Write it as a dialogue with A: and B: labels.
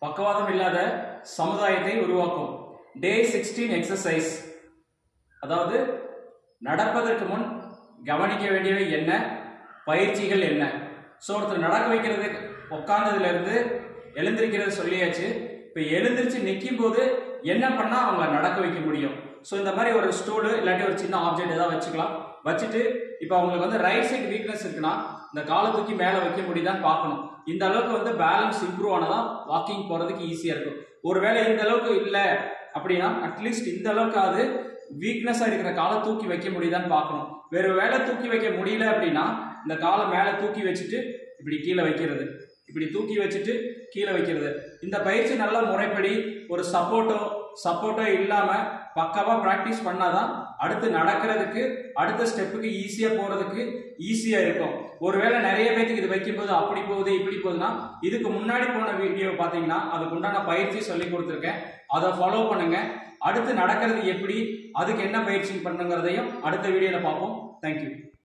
A: பக்கவாதம் இல்லாத சமுதாயத்தை உருவாக்கும். டே 16 எக்ஸசைஸ். அதாவது நடப்பதற்கு முன் கவனிக்க வேண்டியவை என்ன, பயிற்சிகள் என்ன. ஸோ ஒருத்தர் நடக்க வைக்கிறது உட்கார்ந்ததுல இருந்து எழுந்திருக்கிறது சொல்லியாச்சு. இப்போ எழுந்திரிச்சு நிற்கும் போது என்ன பண்ணா அவங்க நடக்க வைக்க முடியும். ஸோ இந்த மாதிரி ஒரு ஸ்டூலு இல்லாட்டி ஒரு சின்ன ஆப்ஜெக்ட் ஏதாவது வச்சுக்கலாம். வச்சுட்டு இப்போ அவங்களுக்கு வந்து ரைட் சைடு வீக்னஸ் இருக்குன்னா இந்த காலை தூக்கி மேலே வைக்க முடியுதான்னு பார்க்கணும். இந்த அளவுக்கு வந்து பேலன்ஸ் இம்ப்ரூவ் ஆனதான் வாக்கிங் போறதுக்கு ஈஸியா இருக்கும். ஒருவேளை இந்த அளவுக்கு இல்லை அப்படின்னா அட்லீஸ்ட் இந்த அளவுக்காவது வீக்னஸா இருக்கிற காலை தூக்கி வைக்க முடியுதான்னு பார்க்கணும். வேற வேலை தூக்கி வைக்க முடியல அப்படின்னா இந்த காலை மேலே தூக்கி வச்சுட்டு இப்படி கீழே வைக்கிறது, இப்படி தூக்கி வச்சுட்டு கீழே வைக்கிறது. இந்த பயிற்சி நல்ல முறைப்படி ஒரு சப்போர்ட்டோ இல்லாம பக்காவா பிராக்டிஸ் பண்ணாதான் அடுத்து நடக்கிறதுக்கு அடுத்த ஸ்டெப்புக்கு ஈஸியா போறதுக்கு ஈஸியா இருக்கும். ஒருவேளை நிறைய பேருக்கு இது வைக்கும்போது அப்படி போகுது இப்படி போகுதுன்னா இதுக்கு முன்னாடி போன வீடியோ பாத்தீங்கன்னா அதுக்கு உண்டான பயிற்சி சொல்லி கொடுத்துருக்கேன். அதை ஃபாலோ பண்ணுங்க. அடுத்து நடக்கிறது எப்படி, அதுக்கு என்ன பயிற்சி பண்ணுங்கிறதையும் அடுத்த வீடியோல பார்ப்போம். தேங்க்யூ.